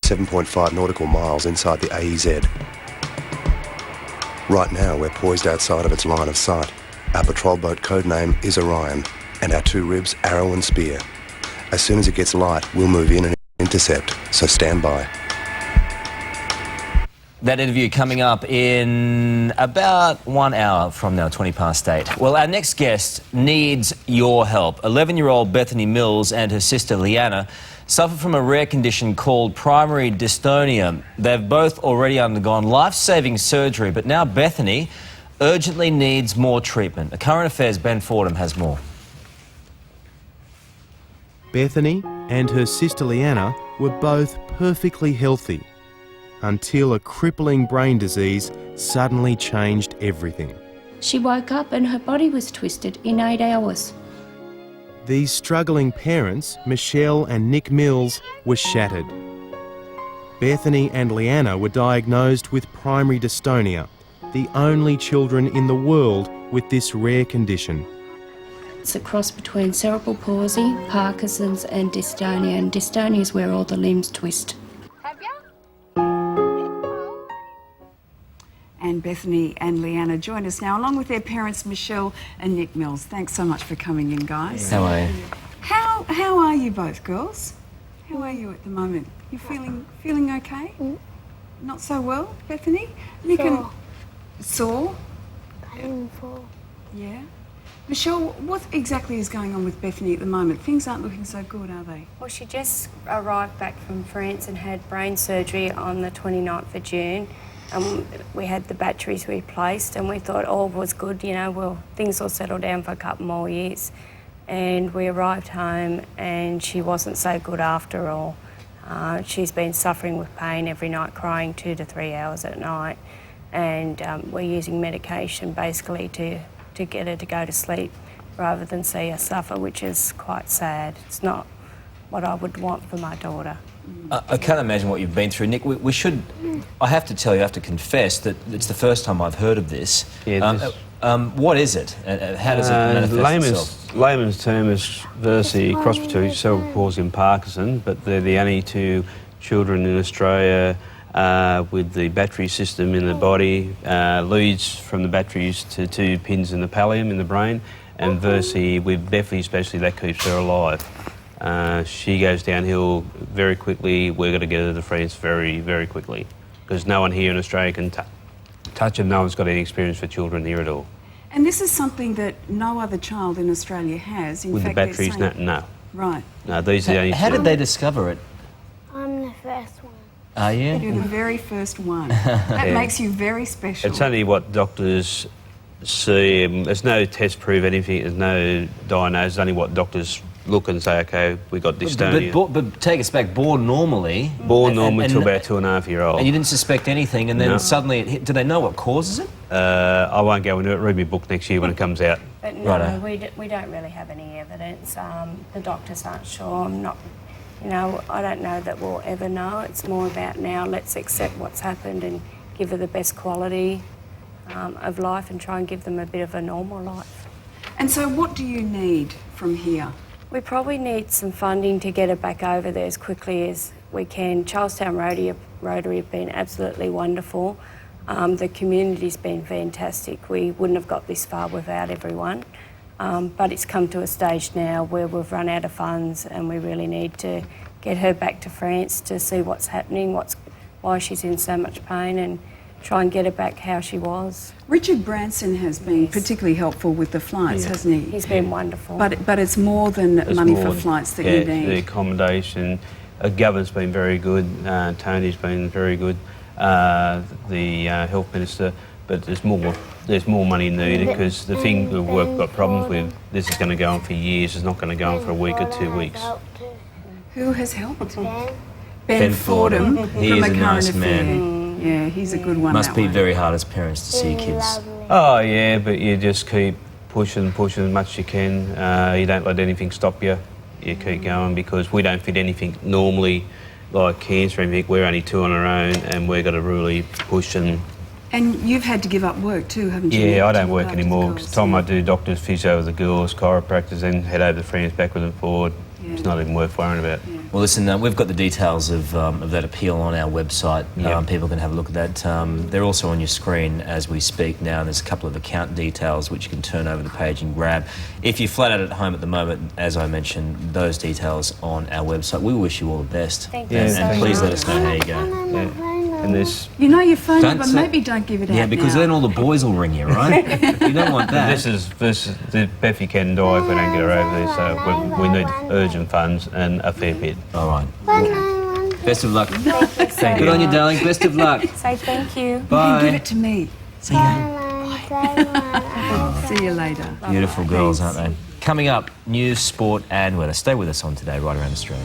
7.5 nautical miles inside the AEZ. Right now, we're poised outside of its line of sight. Our patrol boat code name is Orion, and our two ribs, Arrow and Spear. As soon as it gets light, we'll move in and intercept, so stand by. That interview coming up in about 1 hour from now, 8:20. Well, our next guest needs your help. 11-year-old Bethany Mills and her sister Leanna suffer from a rare condition called primary dystonia. They've both already undergone life-saving surgery, but now Bethany urgently needs more treatment. A Current Affairs' Ben Fordham has more. Bethany and her sister Leanna were both perfectly healthy until a crippling brain disease suddenly changed everything. She woke up and her body was twisted in 8 hours. These struggling parents, Michelle and Nick Mills, were shattered. Bethany and Leanna were diagnosed with primary dystonia, the only children in the world with this rare condition. It's a cross between cerebral palsy, Parkinson's and dystonia is where all the limbs twist. And Bethany and Leanna join us now, along with their parents, Michelle and Nick Mills. Thanks so much for coming in, guys. How are you? How are you both, girls? How are you at the moment? You feeling okay? Not so well, Bethany? Nick and sore? Painful. Yeah. Michelle, what exactly is going on with Bethany at the moment? Things aren't looking so good, are they? Well, she just arrived back from France and had brain surgery on the 29th of June. We had the batteries replaced and we thought all was good, you know, well, things will settle down for a couple more years. And we arrived home and she wasn't so good after all. She's been suffering with pain every night, crying 2 to 3 hours at night. And we're using medication basically to get her to go to sleep rather than see her suffer, which is quite sad. It's not what I would want for my daughter. I can't imagine what you've been through, Nick. We should... I have to tell you, I have to confess that it's the first time I've heard of this. Yeah, what is it? How does it manifest itself? Layman's term is versi cross between cerebral palsy and Parkinson, but they're the only two children in Australia with the battery system in the body, leads from the batteries to 2 pins in the pallium in the brain, and versi, with Bethany especially, that keeps her alive. She goes downhill very quickly. We're going to get her to France very, very quickly because no one here in Australia can touch her. No one's got any experience for children here at all. And this is something that no other child in Australia has. In with fact, the batteries, no. Right. No, these are the only How did they discover it? I'm the first one. Are you? You're the very first one. That makes you very special. It's only what doctors see. There's no test prove anything. There's no diagnosis. It's only what doctors look and say, OK, we got dystonia. But take us back, born normally... Born normally until about 2.5-year-old. And you didn't suspect anything, and then suddenly it hit. Do they know what causes it? I won't go into it. Read my book next year when it comes out. But no, we don't really have any evidence. The doctors aren't sure. I'm not... You know, I don't know that we'll ever know. It's more about now, let's accept what's happened and give her the best quality of life and try and give them a bit of a normal life. And so what do you need from here? We probably need some funding to get her back over there as quickly as we can. Charlestown Rotary have been absolutely wonderful. The community's been fantastic. We wouldn't have got this far without everyone. But it's come to a stage now where we've run out of funds and we really need to get her back to France to see what's happening, why she's in so much pain, and try and get her back how she was. Richard Branson has been particularly helpful with the flights, hasn't he? He's been wonderful. But it's more than money for flights that you need. The accommodation. Government's been very good. Tony's been very good. The health minister. But there's more money needed because the thing we've got problems with, this is going to go on for years. It's not going to go on for a week or 2 weeks. Who has helped? Ben Fordham. He is a nice man. Yeah, he's a good one. Must be very hard as parents to see kids. Oh yeah, but you just keep pushing as much as you can. You don't let anything stop you. You keep going because we don't fit anything normally like cancer or anything. We're only 2 on our own and we've got to really push and... And you've had to give up work too, haven't you? Yeah, I don't work anymore because the time I do doctors, physio with the girls, chiropractors, then head over to France, backwards and forward. Yeah. It's not even worth worrying about. Yeah. Well, listen, we've got the details of that appeal on our website. People can have a look at that. They're also on your screen as we speak now. There's a couple of account details which you can turn over the page and grab. If you're flat out at home at the moment, as I mentioned, those details on our website. We wish you all the best. Thank you And please so let much. us know how you go. Yeah. And this, You know your phone Don't number, say- maybe don't give it out Yeah, because now. then all the boys will ring you, right? You don't want that. this is Beffy can die if we don't get her over there, so we need urgent funds and a fair bit. All right. Best of luck. Thank you. Good on you, darling. Best of luck. Say thank you. You can Bye. give it to me. See you. See you later. Beautiful girls, aren't they? Coming up, news, sport and weather. Stay with us on Today, right around Australia.